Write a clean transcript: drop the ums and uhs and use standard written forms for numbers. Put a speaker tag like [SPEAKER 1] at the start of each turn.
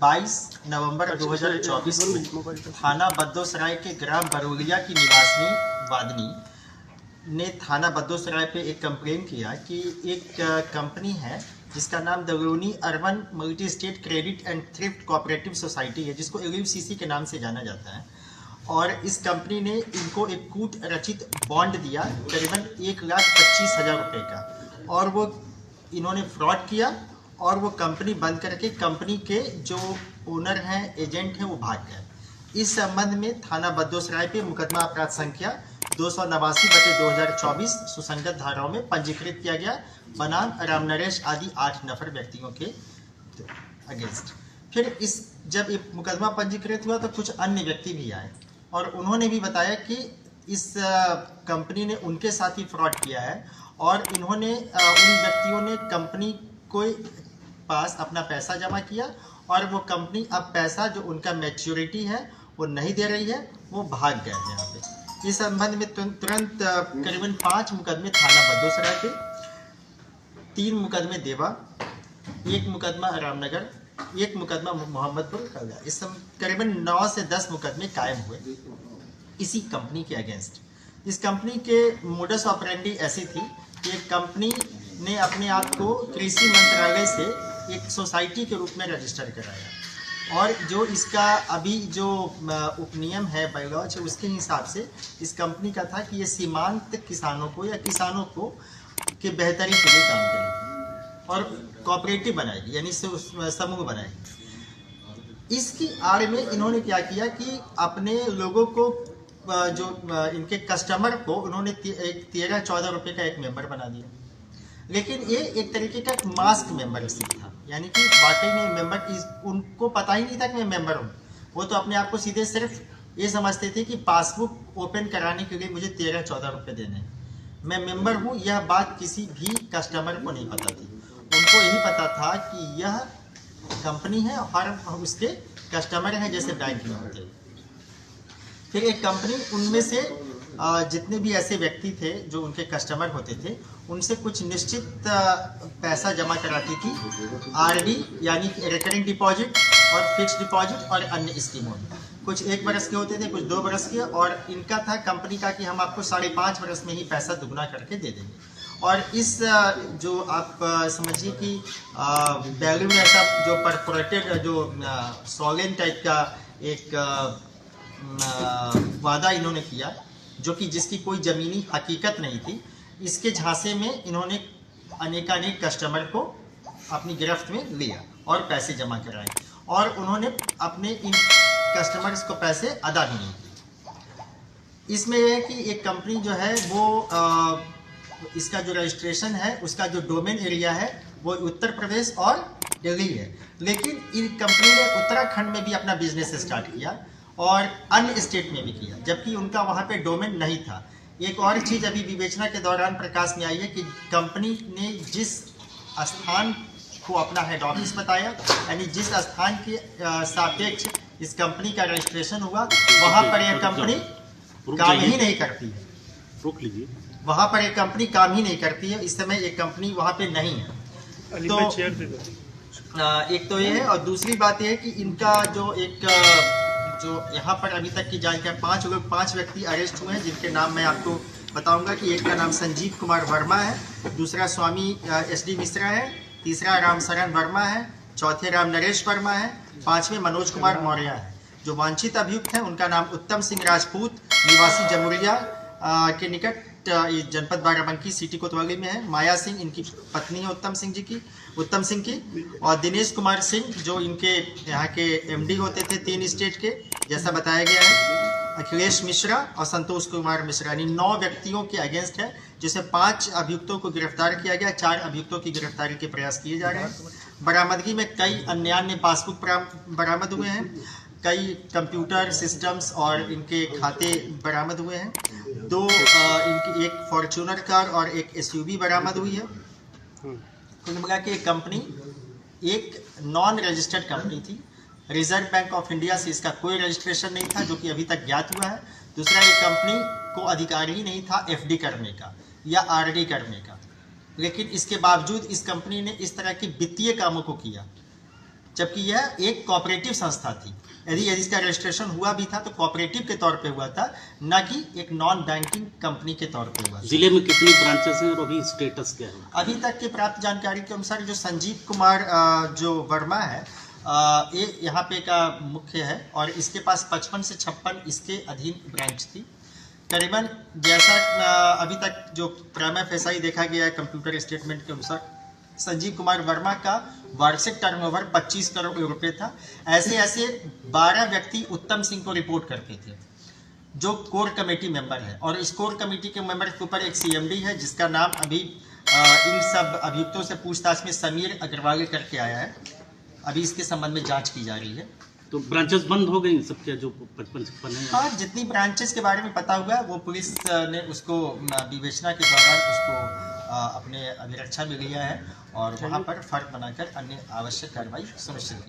[SPEAKER 1] 22 नवंबर 2024 को थाना बद्दोसराय के ग्राम बरोलिया की निवासिनी वादनी ने थाना बद्दोसराय पे एक कंप्लेन किया कि एक कंपनी है जिसका नाम दगरोनी urban multi state credit and thrift cooperative society है, जिसको LUCC के नाम से जाना जाता है। और इस कंपनी ने इनको एक कूट रचित बॉन्ड दिया करीबन 1,25,000 रुपये का, और वो इन्होंने फ्रॉड किया और वो कंपनी बंद करके कंपनी के जो ओनर हैं, एजेंट हैं, वो भाग गए। इस संबंध में थाना बद्दोसराय पे मुकदमा अपराध संख्या 289/2024 सुसंगत धाराओं में पंजीकृत किया गया बनाम राम नरेश आदि 8 नफर व्यक्तियों के अगेंस्ट। फिर जब ये मुकदमा पंजीकृत हुआ तो कुछ अन्य व्यक्ति भी आए और उन्होंने भी बताया कि इस कंपनी ने उनके साथ ही फ्रॉड किया है और इन्होंने उन व्यक्तियों ने कंपनी को पास अपना पैसा जमा किया और वो कंपनी अब पैसा जो उनका मैच्योरिटी है वो नहीं दे रही है, वो भाग गए हैं यहाँ पे। इस संबंध में तुरंत करीबन 5 मुकदमे थाना बद्दोसराय के, 3 मुकदमे देवा, 1 मुकदमा रामनगर, 1 मुकदमा मोहम्मदपुर का गया। इस करीबन 9 से 10 मुकदमे कायम हुए इसी कंपनी के अगेंस्ट। इस कंपनी के मोडस ऑपरेंडी ऐसी थी कि कंपनी ने अपने आप को कृषि मंत्रालय से एक सोसाइटी के रूप में रजिस्टर कराया और जो इसका अभी जो उपनियम है बायलॉज है उसके हिसाब से इस कंपनी का था कि ये सीमांत किसानों को या किसानों को के बेहतरी के लिए काम करेगी और कोऑपरेटिव बनाएगी, यानी समूह बनाएगी। इसकी आड़ में इन्होंने क्या किया कि अपने लोगों को जो इनके कस्टमर को उन्होंने 13-14 रुपये का एक मेंबर बना दिया, लेकिन ये एक तरीके का मास्क मेंबरशिप था, यानी कि वाकई में मेंबर उनको पता ही नहीं था कि मैं मेंबर हूँ। वो तो अपने आप को सीधे सिर्फ ये समझते थे कि पासबुक ओपन कराने के लिए मुझे 13-14 रुपये देने हैं, मैं मेंबर हूँ। यह बात किसी भी कस्टमर को नहीं पता थी। उनको यही पता था कि यह कंपनी है और उसके कस्टमर हैं, जैसे बैंक में होते हैं। फिर एक कंपनी उनमें से जितने भी ऐसे व्यक्ति थे जो उनके कस्टमर होते थे उनसे कुछ निश्चित पैसा जमा कराती थी, RD यानी रिकरिंग डिपॉजिट और फिक्स डिपॉजिट और अन्य स्कीमों में। कुछ 1 बरस के होते थे, कुछ 2 बरस के, और इनका था कंपनी का कि हम आपको 5.5 बरस में ही पैसा दुगना करके दे देंगे। और इस जो आप समझिए कि वैल्यू में ऐसा जो परफोरेटेड जो सॉलेन टाइप का एक वादा इन्होंने किया जो कि जिसकी कोई ज़मीनी हकीकत नहीं थी, इसके झांसे में इन्होंने अनेकानेक कस्टमर को अपनी गिरफ्त में लिया और पैसे जमा कराए और उन्होंने अपने इन कस्टमर्स को पैसे अदा भी नहीं किए। इसमें यह है कि एक कंपनी जो है वो इसका जो रजिस्ट्रेशन है उसका जो डोमेन एरिया है वो उत्तर प्रदेश और दिल्ली है, लेकिन इन कंपनी ने उत्तराखंड में भी अपना बिजनेस स्टार्ट किया और अन्य स्टेट में भी किया, जबकि उनका वहाँ पे डोमेन नहीं था। एक और चीज़ अभी विवेचना के दौरान प्रकाश में आई है कि कंपनी ने जिस स्थान को अपना हेड ऑफिस बताया, यानी जिस स्थान के सापेक्ष इस कंपनी का रजिस्ट्रेशन हुआ वहाँ पर यह कंपनी काम ही नहीं करती है।
[SPEAKER 2] रोक लीजिए।
[SPEAKER 1] वहाँ पर एक कंपनी काम ही नहीं करती है। इस समय एक कंपनी वहाँ पे नहीं है। तो एक तो ये है, और दूसरी बात यह है कि इनका जो यहाँ पर अभी तक की जानकारी 5 व्यक्ति अरेस्ट हुए हैं, जिनके नाम मैं आपको बताऊंगा कि एक का नाम संजीव कुमार वर्मा है, दूसरा स्वामी SD मिश्रा है, तीसरा रामशरण वर्मा है, चौथे राम नरेश वर्मा है, 5वें मनोज कुमार मौर्य है। जो वांछित अभियुक्त हैं उनका नाम उत्तम सिंह राजपूत निवासी जमुरिया के निकट जनपद बाराबंकी सिटी कोतवाली में है। माया सिंह इनकी पत्नी है उत्तम सिंह की, और दिनेश कुमार सिंह जो इनके यहाँ के MD होते थे 3 स्टेट के, जैसा बताया गया है। अखिलेश मिश्रा और संतोष कुमार मिश्रा, यानी 9 व्यक्तियों के अगेंस्ट है, जिसे 5 अभियुक्तों को गिरफ्तार किया गया। 4 अभियुक्तों की गिरफ्तारी के प्रयास किए जा रहे हैं। बरामदगी में कई अन्य पासबुक बरामद हुए हैं, कई कंप्यूटर सिस्टम्स और इनके खाते बरामद हुए हैं। 2 इनकी एक फॉर्च्यूनर कार और एक SUV बरामद हुई है। कुल मिला के कंपनी एक नॉन रजिस्टर्ड कंपनी थी। रिजर्व बैंक ऑफ इंडिया से इसका कोई रजिस्ट्रेशन नहीं था, जो कि अभी तक ज्ञात हुआ है। दूसरा, ये कंपनी को अधिकार ही नहीं था FD करने का या RD करने का, लेकिन इसके बावजूद इस कंपनी ने इस तरह की वित्तीय कामों को किया। जबकि यह एक कोऑपरेटिव संस्था थी। यदि इसका रजिस्ट्रेशन हुआ भी था तो कोऑपरेटिव के तौर पे हुआ था, न कि एक नॉन बैंकिंग कंपनी के तौर पे हुआ था।
[SPEAKER 2] जिले में कितनी ब्रांचेस हैं और अभी स्टेटस क्या है?
[SPEAKER 1] अभी तक के प्राप्त जानकारी के अनुसार जो संजीव कुमार जो वर्मा है, ये यहाँ पे का मुख्य है और इसके पास 55 से 56 इसके अधीन ब्रांच थी। करीबन जैसा अभी तक जो प्राइमा फेसाई देखा गया है कंप्यूटर स्टेटमेंट के अनुसार, संजीव कुमार वर्मा का वार्षिक टर्नओवर 25 करोड़ रुपए था। ऐसे 12 व्यक्ति उत्तम सिंह को रिपोर्ट करते थे, जो कोर कमेटी मेंबर है। और इस कोर कमेटी के मेंबर के ऊपर एक सीएमडी है जिसका नाम अभी इन सब अभियुक्तों से पूछताछ में समीर अग्रवाल करके आया है। अभी इसके संबंध में जांच की जा रही है।
[SPEAKER 2] तो ब्रांचेस बंद हो गई सबके जो 55 है?
[SPEAKER 1] हाँ, जितनी ब्रांचेस के बारे में पता हुआ वो पुलिस ने उसको विवेचना के दौरान उसको अपने अभिरक्षा में लिया है और वहाँ पर फर्क बनाकर अन्य आवश्यक कार्रवाई सुनिश्चित की।